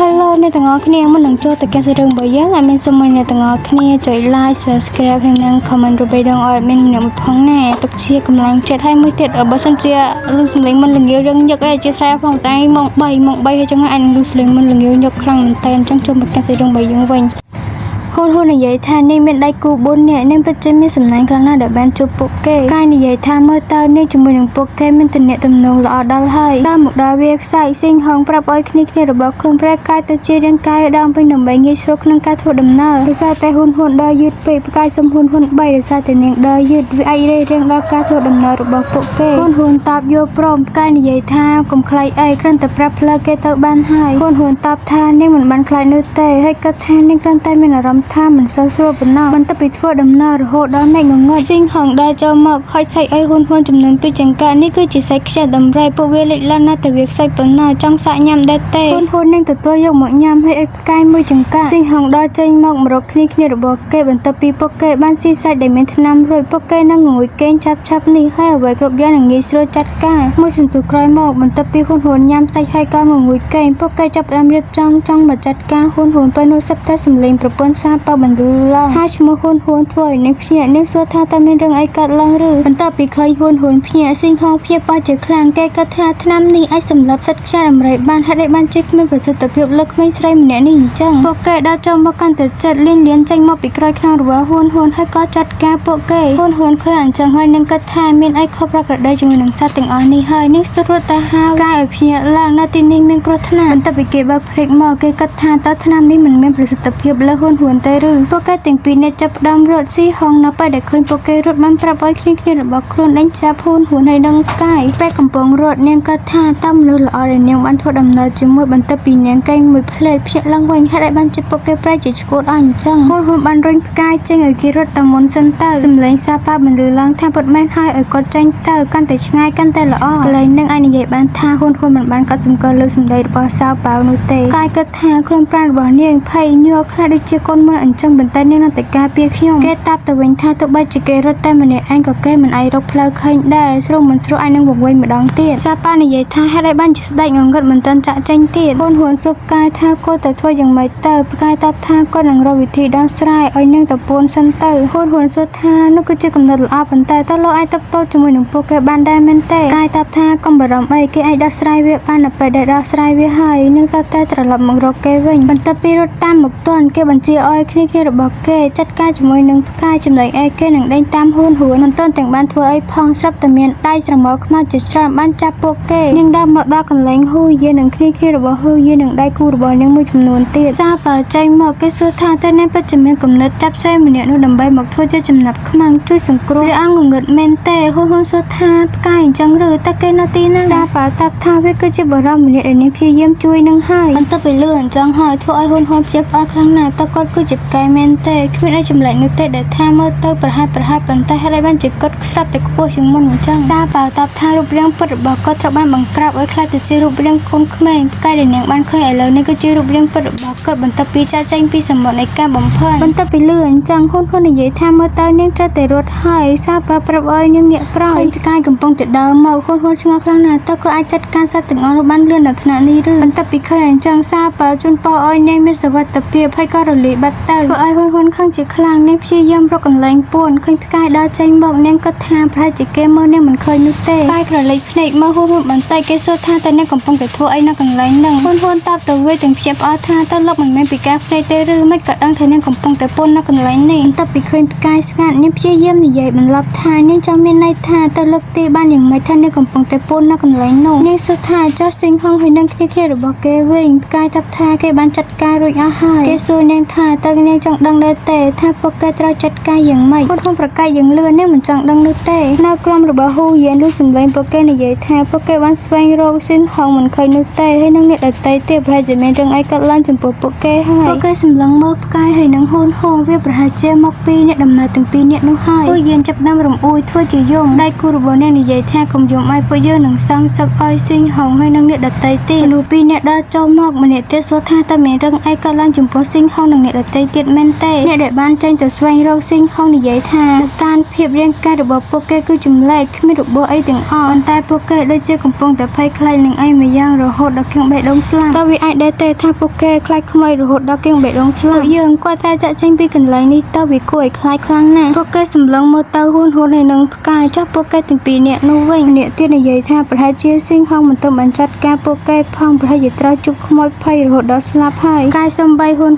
Hello អ្នកទាំងអស់គ្នាមុននឹងចូលទៅកាន់រឿងរបស់យើងអត់មានសុំឲ្យអ្នកទាំងអស់គ្នាចុច like subscribe ហើយនិង comment រូបវីដេអូឲ្យមានអ្នកមួយផងណាទុកជាកម្លាំងចិត្តឲ្យមួយទៀតបើសិនជាលឺសំឡេងមិនល្ងាវរឿងញឹកឯងជាស្រែផងស្អីម៉ោង3ហើយចឹងអាចនឹងលឺសំឡេងមិនល្ងាវញឹកខ្លាំងមែនតើអញ្ចឹងចូលមកកាន់រឿងរបស់យើងវិញហ៊ុននិយាយថានេះមានដៃគូ4នាក់នេះពិតជាមានសំណាញ់ខ្លាំងណាស់ដែលបានជួបពួកគេកាយនិយាយថាមើលតើនេះជាមួយនឹងពួកគេមានទំនាក់ទំនងល្អដល់ហើយដល់មកដល់វាខ្សែស៊ីងហងប្រាប់ឲ្យគ្នារបស់ខ្លួនប្រែកាយទៅជារាងកាយដើមវិញដើម្បីងាយស្រួលក្នុងការធ្វើដំណើរដោយសារតែហ៊ុនដើរយឺតពេកផ្កាយសំហ៊ុន3ដោយសារតែនាងដើរយឺតវាអាចរារាំងដល់ការធ្វើដំណើររបស់ពួកគេហ៊ុនតបយល់ព្រមផ្កាយនិយាយថាកុំខ្លាចអីគ្រាន់តែប្រាប់ផ្លូវគេទៅបានហើយហ៊ុនតបថានាងមិនបានខ្លាចនោះទេហើយគាត់ថានាងគ្រាន់តែមានអារម្មណ៍ថាមិនសូវស្រួលប៉ុណ្ណោះបន្ទាប់ពីធ្វើដំណើររហូតដល់មេឃងងឹតស៊ីងហងដើរចូលមកហុចសាច់ឲ្យហ៊ុនចំនួន2ចង្កានេះគឺជាសាច់ខ្ជះដំរីពួកវាលេចឡើងណាស់តែវាខ្សោយប៉ុណ្ណាចង់សាក់ញ៉ាំដែរទេហ៊ុននឹងទទួលយកមកញ៉ាំឲ្យផ្កាយមួយចង្កាស៊ីងហងដើរចេញមករកគ្នារបស់គេបន្ទាប់ពីពួកគេបានស៊ីសាច់ដែលមានថ្នាំរួចពួកគេនឹងងុយគេងឆាប់នេះហើយអ្វីគ្រប់យ៉ាងនឹងងាយស្រួលចាត់ការមួយសន្ទុះក្រោយមកបន្ទាប់ពីហ៊ុនញ៉ាំសាច់ហើយក៏ងុយគេងពួកគេចាប់ផ្ដើមរៀបចំចង់មកចាត់ការហ៊ុនពេលនោះសឹកតែសម្លេងប្រពន្ធសាបើបន្លឺឡើងហើយឈ្មោះហ៊ុនធ្វើឲ្យនាងភ្ញាក់នាងសួរថាតើមានរឿងអីកើតឡើងឬបន្ទាប់ពីឃើញហ៊ុនភ្ញាក់ស៊ីងហងភ្ញាក់ប៉ះជាខ្លាំងគេក៏ថាថ្នាំនេះអាចសម្លាប់សត្វខ្យាដំរីបានហេតុអីបានជាគ្មានប្រសិទ្ធភាពលើក្មេងស្រីម្នាក់នេះអញ្ចឹងពួកគេដើរចូលមកកាន់តែចិត្តលៀនចេញមកពីក្រោយខ្នងរបស់ហ៊ុនហើយក៏ចាត់ការពួកគេហ៊ុនឃើញអញ្ចឹងហើយនឹងគិតថាមានអីខុសប្រក្រតីជាមួយនឹងសត្វទាំងអស់នេះហើយនាងស្រួលតែហៅកាយឲ្យភ្ញាក់ឡើងនៅទីនេះមានគ្រោះថ្នាក់បន្ទាប់ពីគេបើកភ្នែកមកគេគិតថាតើថ្នាំនេះមិនមានប្រសិទ្ធភាពលើហ៊ុនទេឬពួកគេទាំងពីរនេះចាប់ផ្ដើមរត់ស៊ីហងនៅពេលដែលឃើញពួកគេរត់បានប្រាប់ឲ្យគ្នារបស់ខ្លួនដេញចាប់ហ៊ុនហើយនឹងផ្កាយពេលកំពុងរត់នាងក៏ថាតើមនុស្សល្អដែលនាងបានធ្វើដំណើរជាមួយបន្ទាប់ពីនាងកេងមួយផ្លេតភ្ញាក់ឡើងវិញហេតុអីបានជាពួកគេប្រែជាឈួតអញ្ចឹងហ៊ុនបានរុញផ្កាយចេញឲ្យគេរត់ទៅមុនសិនទៅសំឡេងសាប៉ាបន្លឺឡើងថាពិតមែនហើយឲ្យគាត់ចេញទៅកាន់តែឆ្ងាយកាន់តែល្អកន្លែងនឹងអាចនិយាយបានថាហ៊ុនមិនបានកាត់សម្គាល់លើសម្ដីរបស់សាប៉ានោះទេកាយគិតថាខ្លួនប្រាណរបស់នាងភ័យញ័រខ្លាចដូចជាកូនមុនអញ្ចឹងបន្តែនាងនៅតែការពារខ្ញុំគេតាប់ទៅវិញថាទោះបីជាគេរត់តែម្នាក់ឯងក៏គេមិនអាចរកផ្លូវឃើញដែរស្រួលមិនស្រួលអាចនឹងវង្វេងម្ដងទៀតសាប៉ានិយាយថាហេតុអីបានជាស្ដេចងងឹតមិនទាន់ចាក់ចេញទៀតហ៊ុនសុបកាយថាគាត់ទៅធ្វើយ៉ាងម៉េចទៅផ្កាយតបថាគាត់នឹងរកវិធីដោះស្រាយឲ្យនាងតពួនសិនទៅហ៊ុនសួរថានោះគឺជាកំណត់ល្អប៉ុន្តែតើលោកអាចតបតជាមួយនឹងពួកគេបានដែរមែនទេកាយតបថាកុំបារម្ភអីគេអាចដោះស្រាយវាបានទៅពេលដែលដោះស្រាយវាហើយនឹងតែត្រឡប់មករកគេវិញបន្ទាប់ពីរត់តាមមកទាន់គេបញ្ជាឲ្យគ្នារបស់គេចាត់ការជាមួយនឹងផ្កាយចំណែកឯគេនឹងដេញតាមហ៊ុនមិនទាន់ទាំងបានធ្វើអីផងស្រាប់តែមានដៃស្រមោលខ្មៅជាច្រើនបានចាប់ពួកគេនាងដើរមកដល់កន្លែងហ៊ូយានឹងគ្នារបស់ហ៊ូយានឹងដៃគូរបស់នាងមួយចំនួនទៀតសាបើចេញមកគេសួរថាតើអ្នកពិតជាមានគំនិតចាប់ស្រីម្នាក់នោះដើម្បីមកធ្វើជាចំណាប់ខ្មាំងជួយសង្គ្រោះព្រះអង្គងងឹតមែនទេហ៊ុនសួរថាផ្កាយអញ្ចឹងឬតើគេនៅទីណាសាបើតាប់ថាវាគឺជាបរិមម្នាក់ដែលនាងព្យាយាមជួយនឹងហើយបន្ទាប់ពីលឺអញ្ចឹងហើយធ្វើឲ្យហ៊ុនព្យាផ្អើលខ្លាំងណាស់តើគាត់គឺជាផ្កាយមែនទេគ្មានអីចម្លែកនោះទេដែលថាមើលទៅប្រហែលប៉ុន្តែហេតុអីបានជាគាត់ស្រាប់តែខ្ពស់ជាងមុនអញ្ចឹងសាបើតាប់ថារូបរាងពិតរបស់គាត់ត្រូវបានបង្ក្រាបឲ្យខ្លាចទៅជារូបរាងកូនក្មេងផ្កាយដែលនាងបានឃើញឥឡូវនេះគឺជារូបរាងពិតរបស់គាត់បន្ទាប់ពីចាក់ចេញពីសមុទ្រនៃការបំផិនបន្ទាប់ពីលឺអញ្ចឹងហ៊ុននិយាយថាមើលទៅនាងត្រូវតែរត់ហើយសាបើប្រាប់ឲ្យនាងងាកក្រោយផ្កាយកំពុងតែដើរមកហ៊ុនឆ្ងល់ខ្លាំងណាស់តើគាត់អាចចាត់ការសត្វទាំងអស់នោះបានលឿនដល់ថ្នាក់នេះឬបន្ទាប់ពីឃើញអញ្ចឹងសាបើជូនពរឲ្យនាងមានសុវត្ថិភាពហើយក៏រលាយបាត់ទៅធ្វើឲ្យហ៊ុនខឹងជាខ្លាំងនាងព្យាយាមរកកន្លែងពួនឃើញផ្កាយដើរចេញមកនាងគិតថាប្រហែលជាគេមើលនាងមិនឃើញនោះទេផ្កាយក្រឡេកភ្នែកមើលហ៊ុនបន្តិចគេសួរថាតើនាងកំពុងតែធ្វើអីនៅកន្លែងហ្នឹងហ៊ុនតបទៅវិញទាំងភ្ញាក់ផ្អើលថាតើលោកមិនមែនពីការភ្នែកទេឬមិនក៏ដឹងថានាងកំពុងតែពួននៅកន្លែងនេះបន្ទាប់ពីឃើញផ្កាយស្ងាត់នាងព្យាយាមនិយាយបន្លប់ថានាងចង់មានន័យថាតើលោកទីបានយ៉ាងម៉េចថានាងកំពុងតែពួននៅកន្លែងនោះនាងសួរថាចោះស៊ីងហងហើយនឹងគ្នារបស់គេវិញផ្កាយតបថាគេបានចាត់ការរួចអស់ហើយគេសួរនាងថាតើនាងចង់ដឹងដែរទេថាពួកគេត្រូវចាត់ការយ៉ាងម៉េចហ៊ុនប្រកាសយ៉ាងលឿននាងមិនចង់ដឹងនោះទេនៅក្រុមរបស់ហ៊ូយេនលឺសំឡេងពួកគេនិយាយថាពួកគេបានស្វែងរកស៊ីនហងមិនឃើញនោះទេហើយនឹងអ្នកដទៃទៀតប្រហែលជាមានរឿងអីកើតឡើងចំពោះពួកគេហើយពួកគេសម្លឹងមើលផ្កាយហើយនឹងហ៊ុនវាប្រហែលជាមកពីអ្នកដំណើរទាំងពីរនាក់នោះហើយហ៊ូយេនចាប់ដើមរំអួយធ្វើជាយំដៃគូរបស់នាងនិយាយថាកុំយំឲ្យពួកយើងនឹងសងសឹកឲ្យស៊ីនហងហើយនឹងអ្នកដទៃទៀតមនុស្សពីរនាក់ដើរចូលមកម្នាក់ទៀតសួរថាតើមានរឿងអីកើតឡើងចំពោះស៊ីនហងនិងអ្នកដ តីទៀតមែនទេអ្នកដែលបានចេញទៅស្វែងរកស៊ីងហងនិយាយថាស្ថានភាពរាងកាយរបស់ពួកគេគឺចម្លែកគ្មានរបួសអីទាំងអស់ប៉ុន្តែពួកគេដូចជាកំពុងតែភ័យខ្លាចនឹងអីមួយយ៉ាងរហូតដល់គៀងបេះដូងស្លាប់តើវាអាចដែរទេថាពួកគេខ្លាចខ្មោចរហូតដល់គៀងបេះដូងស្លាប់យើងគាត់តែចាក់ចេញពីកន្លែងនេះទៅវាគួរឲ្យខ្លាចខ្លាំងណាស់ពួកគេសម្លឹងមើលទៅហ៊ុនហើយនឹងផ្កាយចុះពួកគេទាំងពីរនាក់នោះវិញអ្នកទៀតនិយាយថាប្រហែលជាស៊ីងហងមិនទៅបានចាត់ការពួកគេផងប្រហែលជាត្រូវជប់ខ្មោចភ័យរហូតដល់ស្លាប់ហើយកាយសំបីហ៊ុន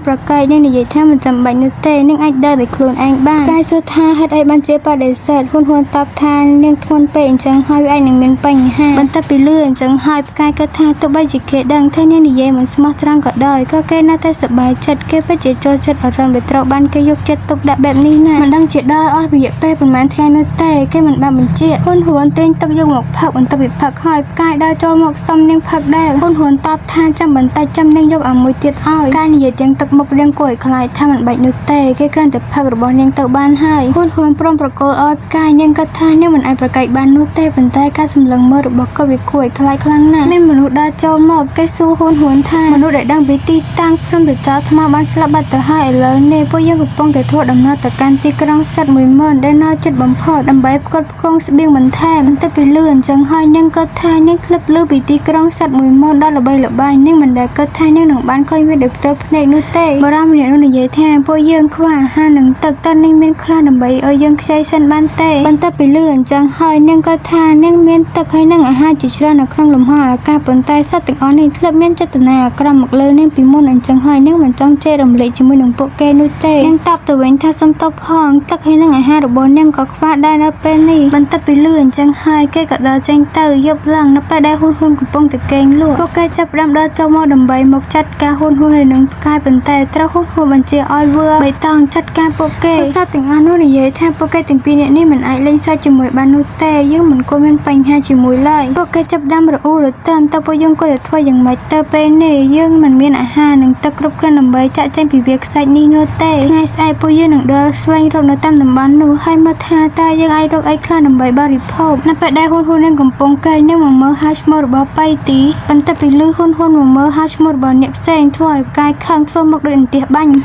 ប្រកែកនឹងនិយាយថាមិនចាំបាច់នោះទេនឹងអាចដើរដោយខ្លួនឯងបានកាយសួរថាហេតុអីបានជាបដិសេធហ៊ុនតបថានាងធ្ងន់ពេកអញ្ចឹងហើយវាអាចនឹងមានបញ្ហាបន្ទាប់ពីលឺអញ្ចឹងហើយផ្កាយគិតថាទោះបីជាគេដឹងថានាងនិយាយមិនស្មោះត្រង់ក៏ដោយក៏គេនៅតែសប្បាយចិត្តគេពិតជាចូលចិត្តអារម្មណ៍ដែលត្រូវបានគេយកចិត្តទុកដាក់បែបនេះណាមិនដឹងជាដល់អស់រយៈពេលប្រហែលថ្ងៃនោះទេគេមិនបានបញ្ជាហ៊ុនទិញទឹកយកមកផឹកបន្ទាប់ពីផឹកហើយផ្កាយដើរចូលមកសុំនាងផឹកដែរហ៊ុនតបថាចាំបន្តិចចាំនាងយកអាមួយទៀតឲ្យកាយនិយាយទាំងទឹកមុខរៀងគួរឲ្យខ្លាចថាមិនបាច់នោះទេគេគ្រាន់តែផឹករបស់នាងទៅបានហើយហ៊ុនព្រមប្រកល់ឲ្យផ្កាយនាងគិតថានាងមិនអាចប្រកែកបាននោះទេប៉ុន្តែការសម្លឹងមើលរបស់គាត់វាគួរឲ្យខ្លាចខ្លាំងណាស់មានមនុស្សដើរចូលមកគេសួរហ៊ុនថាមនុស្សដែលដឹងពីទីតាំងព្រមទៅចោលថ្មបានស្លាប់បាត់ទៅហើយឥឡូវនេះពួកយើងកំពុងតែធ្វើដំណើរទៅកាន់ទីក្រុងសត្វ 10000 ដែលនៅជិតបំផុតដើម្បីផ្គត់ផ្គង់ស្បៀងបន្ថែមបន្ទាប់ពីលឺអញ្ចឹងហើយនាងគិតថានាងធ្លាប់លឺពីទីក្រុងសត្វ 10000 ដ៏ល្បីល្បាញនាងមិនដែលគិតថានាងនឹងបានឃើញវាដោយផ្ទាល់ភ្នែកនោះទេបរិយាម្នាក់នោះនិយាយថាពួកយើងខ្វះអាហារនិងទឹកតើនាងមានខ្លះដើម្បីឲ្យយើងខ្ចីសិនបានទេបន្ទាប់ពីលឺអញ្ចឹងហើយនាងក៏ថានាងមានទឹកហើយនិងអាហារជាច្រើននៅក្នុងលំហអាកាសប៉ុន្តែសត្វទាំងអស់នេះធ្លាប់មានចេតនាអាក្រក់មកលើនាងពីមុនអញ្ចឹងហើយនាងមិនចង់ជេររំលែកជាមួយនឹងពួកគេនោះទេនាងតបទៅវិញថាសុំទោសផងទឹកហើយនិងអាហាររបស់នាងក៏ខ្វះដែរនៅពេលនេះបន្ទាប់ពីលឺអញ្ចឹងហើយគេក៏ដើរចេញទៅយប់ឡើងនៅពេលដែលហ៊ុនកំពុងតែគេងលក់ពួកគេចាប់ផ្ដើមដើរចូលមកដើម្បីមកចាត់ការហ៊ុនហើយនឹងផ្កាយប៉ុន្តែត្រូវហ៊ុនបញ្ជាឲ្យវើបៃតងចាត់ការពួកគេសត្វទាំងអស់នោះនិយាយថាពួកគេទាំងពីរនាក់នេះមិនអាចលេងសើចជាមួយបាននោះទេយើងមិនគួរមានបញ្ហាជាមួយឡើយពួកគេចាប់ផ្ដើមរអ៊ូរទាំតើពួកយើងគួរតែធ្វើយ៉ាងម៉េចទៅពេលនេះយើងមិនមានអាហារនិងទឹកគ្រប់គ្រាន់ដើម្បីចាក់ចេញពីវាលខ្សាច់នេះនោះទេថ្ងៃស្អែកពួកយើងនឹងដើរស្វែងរកនៅតាមតំបន់នោះហើយមើលថាតើយើងអាចរកអីខ្លះដើម្បីបរិភោគនៅពេលដែលហ៊ុននឹងកំពុងកែងនឹងមកមើលហៅឈ្មោះរបស់បៃទីបន្ទាប់ពីលឺហ៊ុនមកមើលហៅឈ្មោះរបស់អ្នកផ្សេងធ្វើឲ្យផ្កាយខឹងធ្វើមកដូចអន្ទះបាញ់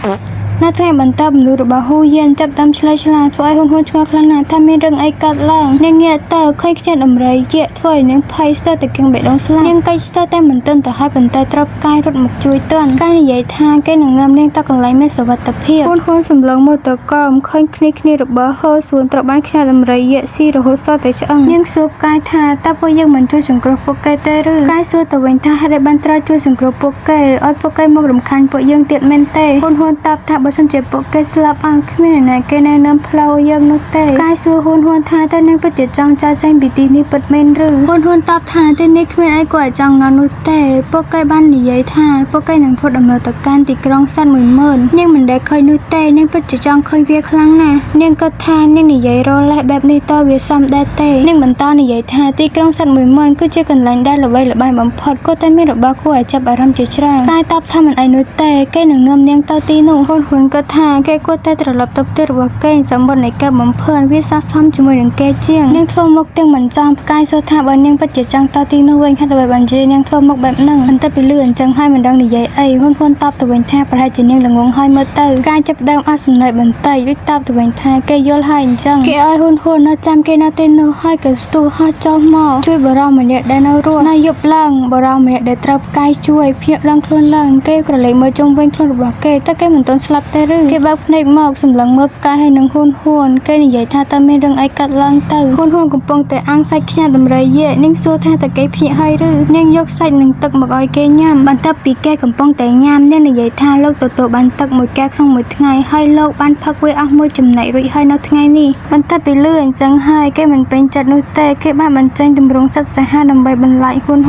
នៅថ្ងៃបន្ទាប់មនុស្សរបស់ហ៊ូយៀនចាប់តាមឆ្លើយឆ្លាធ្វើឲ្យហ៊ុនឆ្ងល់ខ្លាំងណាស់ថាមានរឿងអីកើតឡើងនាងងាកទៅឃើញខ្ញាត់ដំរីយៈធ្វើឲ្យនាងភ័យស្ទើរតែគៀងបេះដូងស្លាប់នាងកិច្ចស្ទើរតែមិនទិនទៅហើយប៉ុន្តែត្រូវផ្កាយរត់មកជួយទាន់កាយនិយាយថាគេនឹងនាំនាងទៅកន្លែងមានសុវត្ថិភាពហ៊ុនសម្លឹងមើលទៅក្រោមឃើញគ្នារបស់ហឺសួនត្រូវបានខ្ញាត់ដំរីយៈស៊ីរហូតសល់តែឆ្អឹងនាងសួរផ្កាយថាតើពួកយើងមិនជួយសង្គ្រោះពួកគេទេឬផ្កាយសួរទៅវិញថាហេតុអីបានត្រូវជួយសង្គ្រោះពួកគេឲ្យពួកគេមករំខានពួកយើងទៀតមែនទេហ៊ុនតបថាបើសិនជាពួកគេស្លាប់អស់គ្មានអ្នកណាគេនៅនាំផ្លូវយើងនោះទេកាយសួរហ៊ុនថាតើនាងពិតជាចង់ចាកចេញពីទីនេះពិតមែនឬហ៊ុនតបថាទីនេះគ្មានអីគួរឲ្យចង់នៅនោះទេពួកគេបាននិយាយថាពួកគេនឹងធ្វើដំណើរទៅកាន់ទីក្រុងសត្វ 10000 នាងមិនដែលឃើញនោះទេនាងពិតជាចង់ឃើញវាខ្លាំងណាស់នាងគិតថានាងនិយាយរលេះបែបនេះតើវាសមដែរទេនាងបន្តនិយាយថាទីក្រុងសត្វ 10000 គឺជាកន្លែងដែលល្បីល្បាញបំផុតក៏តែមានរបស់គួរឲ្យចាប់អារម្មណ៍ជាច្រើនកាយតបថាមិនអីនោះទេគេនឹងនាំនាងទៅទីនោះហ៊ុនគិតថាគេគួរតែត្រឡប់ទៅផ្ទះរបស់គេសម្បត្តិនៃការបំផិនវាស័ក្តិសមជាមួយនឹងគេជាងនាងធ្វើមុខទាំងមិនចង់ផ្កាយសួរថាបើនាងពិតជាចង់ទៅទីនោះវិញហេតុអ្វីបានជានាងធ្វើមុខបែបហ្នឹងបន្ទាប់ពីលឺអញ្ចឹងហើយមិនដឹងនិយាយអីហ៊ុនតបទៅវិញថាប្រហែលជានាងល្ងងហើយមើលទៅកាយចាប់ដើមអស់សំណើចបន្តិចរួចតបទៅវិញថាគេយល់ហើយអញ្ចឹងគេឲ្យហ៊ុននៅចាំគេនៅទីនោះហើយក៏ស្ទុះហោះចុះមកជួយបរិម្នាក់ដែលនៅរស់នៅយប់ឡើងបរិម្នាក់ដែលត្រូវផ្កាយជួយភ្ញាក់ឡើងខ្លួនឡើងគេក្រឡេកមើលជុំវិញខ្លួនរបស់គេតើគេមិនទាន់ស្លាប់ទេឬគេបើកភ្នែកមកសម្លឹងមើលផ្កាយហើយនឹងហ៊ុនគេនិយាយថាតើមានរឿងអីកើតឡើងទៅហ៊ុនកំពុងតែអាំងសាច់ខ្ញាត់ដំរីយៈនាងសួរថាតើគេភ្ញាក់ហើយឬនាងយកសាច់និងទឹកមកឲ្យគេញ៉ាំបន្ទាប់ពីគេកំពុងតែញ៉ាំនាងនិយាយថាលោកទទួលបានទឹកមួយកែវក្នុងមួយថ្ងៃហើយលោកបានផឹកវាអស់មួយចំណែករួចហើយនៅថ្ងៃនេះបន្ទាប់ពីលឺអញ្ចឹងហើយគេមិនពេញចិត្តនោះទេគេបានបញ្ចេញទម្រង់សត្វសាហាវដើម្បីបន្លាចហ៊ុន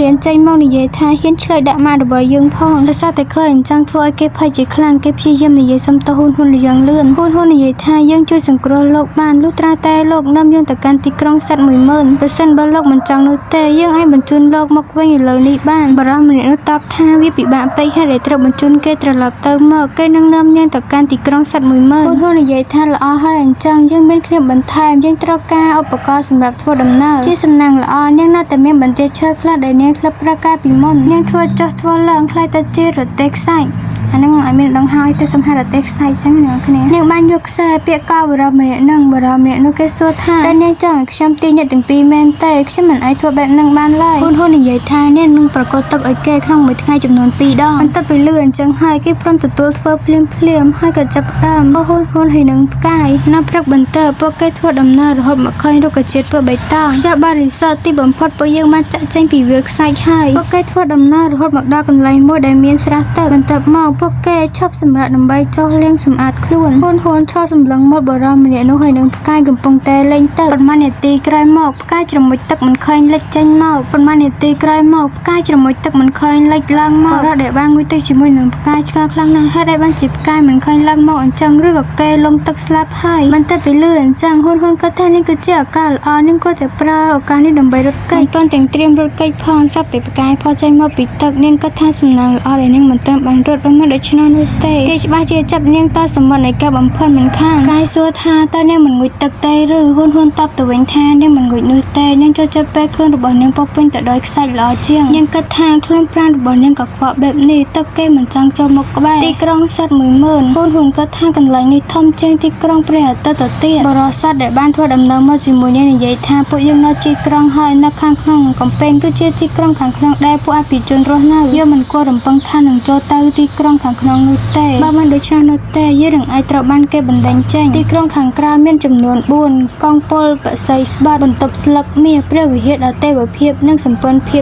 លៀនចេញមកនិយាយថាហ៊ានឆ្លើយដាក់ម៉ាក់របស់យើងផងដោយសារតែឃើញអញ្ចឹងធ្វើឲ្យគេភ័យជាខ្លាំងគេ ព្យាយាមនិយាយសុំទោសហ៊ុនយ៉ាងលឿនហ៊ុននិយាយថាយើងជួយសង្គ្រោះលោកបានលុះត្រាតែលោកនាំយើងទៅកាន់ទីក្រុងសត្វ 10000 ប្រសិនបើលោកមិនចង់នោះទេយើងអាចបញ្ជូនលោកមកវិញឥឡូវនេះបានបរិសម្នាក់នោះតបថាវាពិបាកពេកហើយដែលត្រូវបញ្ជូនគេត្រឡប់ទៅមកគេនឹងនាំយើងទៅកាន់ទីក្រុងសត្វ 10000 ហ៊ុននិយាយថាល្អហើយអញ្ចឹងយើងមានគ្នាបន្ថែមយើងត្រូវការឧបករណ៍សម្រាប់ធ្វើដំណើរជាសំណាងល្អនាងនៅតែមានបន្ទាឈើខ្លះដែលនាងធ្លាប់ប្រើកាលពីមុននាងធ្វើចុះធ្វើឡើងខ្លាយទៅជារទេះខ្សាច់អានឹងឲ្យមានដងហើយទៅសំហារទេខ្សែចឹងអ្នកគ្នានាងបានយកខ្សែពាក្យកោបរិមម្នាក់នោះគេសួរថាតើនាងចង់ឲ្យខ្ញុំទីអ្នកទាំងពីរមែនទេខ្ញុំមិនអាចធ្វើបែបនឹងបានឡើយហ៊ុននិយាយថានាងនឹងប្រកល់ទឹកឲ្យគេក្នុងមួយថ្ងៃចំនួន2ដងបន្ទាប់ពីលឿនអញ្ចឹងហើយគេព្រមទទួលធ្វើភ្លាមហើយក៏ចាប់ផ្ដើមហ៊ុនហើយនឹងផ្កាយនៅព្រឹកបន្ទាប់ពួកគេធ្វើដំណើររហូតមកឃើញរុក្ខជាតិធ្វើបៃតងខ្យល់បរិសុទ្ធទីបំផុតពួកយើងបានចាក់ចេញពីវាលខ្សាច់ហើយពួកគេធ្វើដំណើររហូតមកដល់កន្លែងមួយដែលមានស្រះទឹកបន្ទាប់មកពួកគេឈប់សម្រាប់ដើម្បីចុះលាងសម្អាតខ្លួនហ៊ុនឈរសម្លឹងមកបរិមម្នាក់នោះហើយនឹងផ្កាយកំពុងតែលេងទឹកប៉ុន្មាននាទីក្រោយមកផ្កាយជ្រមុជទឹកមិនឃើញលេចចេញមកប៉ុន្មាននាទីក្រោយមកផ្កាយជ្រមុជទឹកមិនឃើញលេចឡើងមករត់ដែលបានងុយទឹកជាមួយនឹងផ្កាយឆ្ងល់ខ្លាំងណាស់ហេតុអីបានជាផ្កាយមិនឃើញឡើងមកអញ្ចឹងឬក៏គេលងទឹកស្លាប់ហើយបន្ទាប់ពីលឿនអញ្ចឹងហ៊ុនគិតថានេះគឺជាឱកាសល្អនាងគួរតែប្រើឱកាសនេះដើម្បីរត់គេចតន់ទាំងត្រៀមរត់គេចផងសັບតែផ្កាយផុសចេញមកពីទឹកនាងគិតថាសំណាងល្អដែលនាងមិនទាន់បានរត់មិនដូច្នោះនោះទេគេច្បាស់ជាចាប់នាងតសម្បត្តិនៃការបំផិនមិនខានកាយសួរថាតើនាងមិនងុយទឹកទេឬហ៊ុនតបទៅវិញថានាងមិនងុយនោះទេនាងចូលចិត្តពេលខ្លួនរបស់នាងពោពេញទៅដោយខ្សាច់ល្អជាងនាងគិតថាខ្លួនប្រាណរបស់នាងក៏ខ្វក់បែបនេះតើគេមិនចង់ចូលមកក្បែរទីក្រុងសត្វ 10000 ហ៊ុនគិតថាកន្លែងនេះធំជាងទីក្រុងព្រះអាទិត្យទៅទៀតបរិស័ទដែលបានធ្វើដំណើរមកជាមួយនាងនិយាយថាពួកយើងនៅទីក្រុងហើយនៅខាងក្នុងកំពែងគឺជាទីក្រុងខាងក្នុងដែលពួកអភិជនរស់នៅយើងមិនគួររំពឹងថានឹងចូលទៅទីក្រុងខាងក្នុងនោះទេបើមិនដូច្នោះនោះទេយើងនឹងអាចត្រូវបានគេបណ្តេញចេញទីក្រុងខាងក្រៅមានចំនួន4កងពលបក្សីស្បាត់បន្ទប់ស្លឹកមាសព្រះវិហារដ៏ទេវភាពនិងសម្ព័ន្ធភ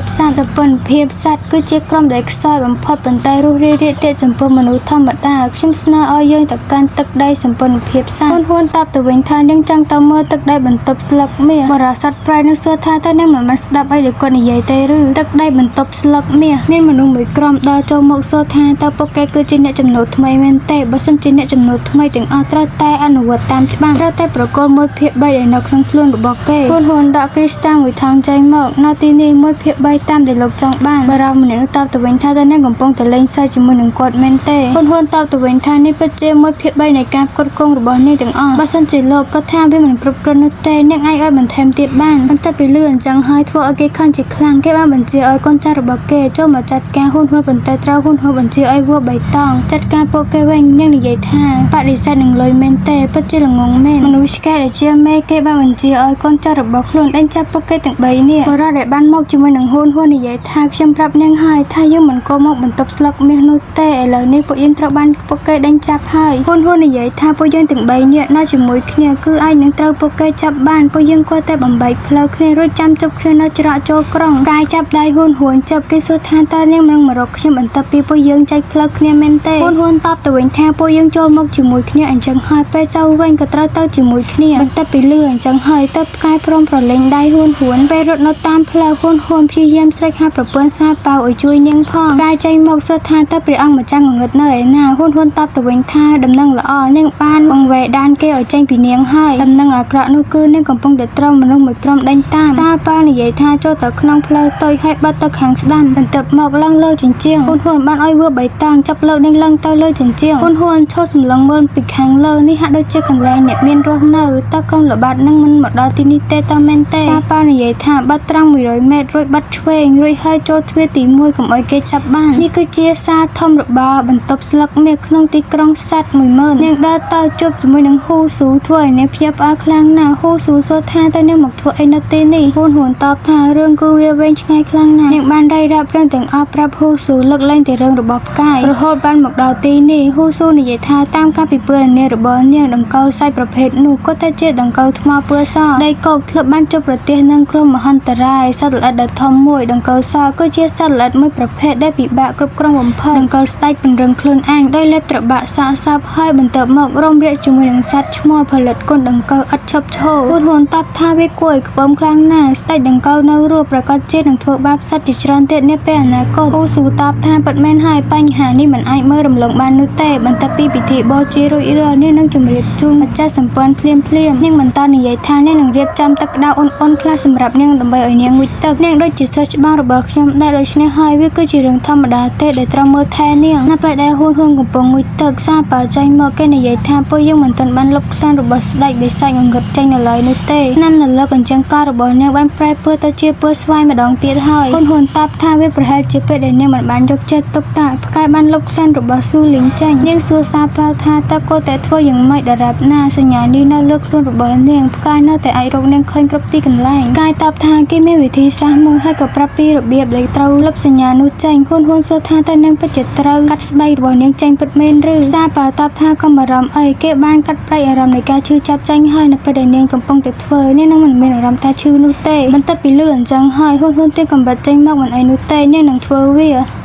ាពសត្វគឺជាក្រុមដែលខ្សោយបំផុតប៉ុន្តែរស់រាយរាក់ទាក់ចំពោះមនុស្សធម្មតាខ្ញុំស្នើឲ្យយើងទៅកាន់ទឹកដីសម្ព័ន្ធភាពសត្វហ៊ុនតបទៅវិញថានាងចង់ទៅមើលទឹកដីបន្ទប់ស្លឹកមាសបរិស័ទប្រែនឹងសួរថាតើនាងមិនបានស្ដាប់អីដែលគាត់និយាយទេឬទឹកដីបន្ទប់ស្លឹកមាសមានមនុស្សមួយក្រុមដើរចូលមកសួរថាតើពួកគេគឺជាអ្នកចំណូលថ្មីមែនទេបើសិនជាអ្នកចំណូលថ្មីទាំងអស់ត្រូវតែអនុវត្តតាមច្បាប់ត្រូវតែប្រកល់1/3ដែលនៅក្នុងខ្លួនរបស់គេហ៊ុនដកគ្រីស្តាល់មួយថងចេញមកនៅទីនេះ1/3តាមដែលលោកចង់បានបារម្ភម្នាក់នោះតបទៅវិញថាតើអ្នកកំពុងតែលេងសើចជាមួយនឹងគាត់មែនទេហ៊ុនតបទៅវិញថានេះពិតជា1/3នៃការផ្គត់ផ្គង់របស់នាងទាំងអស់បើសិនជាលោកគាត់ថាវាមិនគ្រប់គ្រាន់នោះទេនាងអាចឲ្យបន្ថែមទៀតបានបន្ទាប់ពីលឿនអញ្ចឹងហើយធ្វើឲ្យគេខឹងជាខ្លាំងគេបានបញ្ជាឲ្យកូនចៅរបស់គេចូលមកចាត់ការហ៊ុនប៉ុន្តែត្រូវហ៊ុនបញ្ជាឲ្យវួរបៃតងចាត់ការពួកគេវិញនាងនិយាយថាបដិសេធនឹងលុយមែនទេពិតជាល្ងងមែនមនុស្សឆ្កែដែលជាមេគេបានបញ្ជាឲ្យកូនចៅរបស់ខ្លួនដេញចាប់ពួកគេទាំង3នាក់បរិដែលបានមកជាមួយនឹងហ៊ុននិយាយថាខ្ញុំប្រាប់នាងហើយថាយើងមិនគោមកបន្ទប់ស្លឹកមាសនោះទេឥឡូវនេះពួកយើងត្រូវបានពួកគេដេញចាប់ហើយហ៊ុននិយាយថាពួកយើងទាំង3នាក់នៅជាមួយគ្នាគឺអាចនឹងត្រូវពួកគេចាប់បានពួកយើងគួរតែបំបែកផ្លូវគ្នារួចចាំជប់គ្នានៅច្រកចូលក្រុងកាយចាប់ដៃហ៊ុនចាប់គេសួរថាតើនាងមិនមករកខ្ញុំបន្ទាប់ពីពួកយើងចែកផ្លូវគ្នាមែនទេហ៊ុនតបទៅវិញថាពួកយើងចូលមកជាមួយគ្នាអញ្ចឹងហើយពេលទៅវិញក៏ត្រូវទៅជាមួយគ្នាបន្ទាប់ពីលឿនអញ្ចឹងហើយទៅផ្កាយព្រមប្រឡែងដៃហ៊ុនពេលរត់នៅតាមផ្លូវហ៊ុនព្យាយាមស្រែកហៅប្រពន្ធសាប៉ៅឲ្យជួយនាងផងកាយចេញមកសួរថាតើព្រះអង្គម្ចាស់ងងឹតនៅឯណាហ៊ុនតបទៅវិញថាដំណឹងល្អនាងបានបង្វែរដានគេឲ្យចេញពីនាងហើយដំណឹងអាក្រក់នោះគឺនាងកំពុងតែត្រូវមនុស្សមួយក្រុមដេញតាមសាប៉ៅនិយាយថាចូលទៅក្នុងផ្លូវតូចហើយបាត់ទៅខាងស្ដាំបន្ទាប់មកឡើងលើជញ្ជាំងហ៊ុនបានឲ្យវឿបៃតងចាប់លើនាងឡើងទៅលើជញ្ជាំងហ៊ុនឈរសម្លឹងមើលពីខាងលើនេះហាក់ដូចជាកន្លែងអ្នកមានរស់នៅតើក្រុមល្បាតនឹងមិនមកដល់ទីនេះទេតើមែនទេសាប៉ៅនិយាយថាបាត់ត្រង់100 ម៉ែត្ររួចបាត់ឆ្វេងរួចហើយចូលទ្វារទី1កុំឲ្យគេចាប់បាននេះគឺជាសារធំរបស់បន្ទប់ស្លឹកមាសក្នុងទីក្រុងសត្វ 10000 នាងដើរទៅជួបជាមួយនឹងហ៊ូស៊ូធ្វើឲ្យនាងភ្ញាក់ផ្អើលខ្លាំងណាស់ហ៊ូស៊ូសួរថាតើនាងមកធ្វើអីនៅទីនេះហ៊ុនតបថារឿងគឺវាវែងឆ្ងាយខ្លាំងណាស់នាងបានរាយរាប់រឿងទាំងអស់ប្រាប់ហ៊ូស៊ូលើកលែងតែរឿងរបស់ផ្កាយរហូតបានមកដល់ទីនេះហ៊ូស៊ូនិយាយថាតាមការពិពណ៌នារបស់នាងដង្កូវសាច់ប្រភេទនោះក៏តែជាដង្កូវថ្មពណ៌សដីកោកធ្លាប់បានជួបប្រទះនឹងគ្រោះមហន្តរាយសត្វល្អិតដ៏ធំមួយដង្កូវសគឺជាសត្វល្អិតមួយប្រភេទដែលពិបាកគ្រប់គ្រងបំផុតដង្កូវស្ដេចពង្រឹងខ្លួនឯងដោយលេបត្របាក់សាកសពហើយបន្ទាប់មករំរាកជាមួយនឹងសត្វឈ្មោះផលិតគុនដង្កូវឥតឈប់ឈរហ៊ុនតបថាវាគួរឲ្យខ្ពើមខ្លាំងណាស់ស្ដេចដង្កូវនៅរស់ប្រកាសជានឹងធ្វើបាបសត្វជាច្រើនទៀតនាពេលអនាគតហ៊ូស៊ូតបថាពិតមែនហើយបញ្ហានេះមិនអាចមើលរំលងបាន បាននោះទេបន្ទាប់ពីពិធីបូជារួចរាល់នាងនឹងជម្រាបជូនម្ចាស់សម្ព័ន្ធភ្លាមនាងបន្តនិយាយថានាងនឹងរៀបចំទឹកក្តៅអ៊ុនខ្លះសម្រាប់នាងដើម្បីឲ្យនាងងូតទឹកនាងដូចជាសិស្សច្បាស់របស់ខ្ញុំដែរដូច្នេះហើយវាគឺជារឿងធម្មតាទេដែលត្រូវមើលថែនាងនៅពេលដែលហ៊ុនកំពុងងូតទឹកសាប៉ាចេញមកគេនិយាយថាពួកយើងមិនទាន់បានលុបខ្លានរបស់ស្ដេចបិសាចងងឹតចេញនៅឡើយនោះទេស្នាមនៅលើកញ្ចឹងករបស់នាងបានប្រែពណ៌ទៅជាពណ៌ស្វាយម្ដងទៀតហើយហ៊ុនតបថាវាប្រហែលជាពេលដែលនាងមិនបានយកចិត្តទុកដាក់ផ្កាយបានលុបខ្លានរបស់ស៊ូលីងចេញនាងសួរសាប៉ាថាតើគួរតែធ្វើយ៉ាងម៉េចដរាបណាសញ្ញានេះនៅលើខ្លួនរបស់នាងផ្កាយនៅតែអាចរកនាងឃើញគ្រប់ទីកន្លែងផ្កាយតបថាគេមានវិធីសាស្ត្រមួយហើយក៏ប្រាប់ពីរបៀបដែលត្រូវលុបសញ្ញានោះចេញហ៊ុនសួរថាតើនាងពិតជាត្រូវកាត់ស្បែករបស់នាងចេញពិតមែនឬសាប៉ាតបថាកុំបារម្ភអីគេបានកាត់ផ្ដាច់អារម្មណ៍នៃការឈឺចាប់ចេញហើយនៅពេលដែលនាងកំពុងតែធ្វើនាងនឹងមិនមានអារម្មណ៍ថាឈឺនោះទេបន្ទាប់ពីលឺអញ្ចឹងហើយហ៊ុនទាញកំបិតចេញមកមិនអីនោះទេនាងនឹងធ្វើវា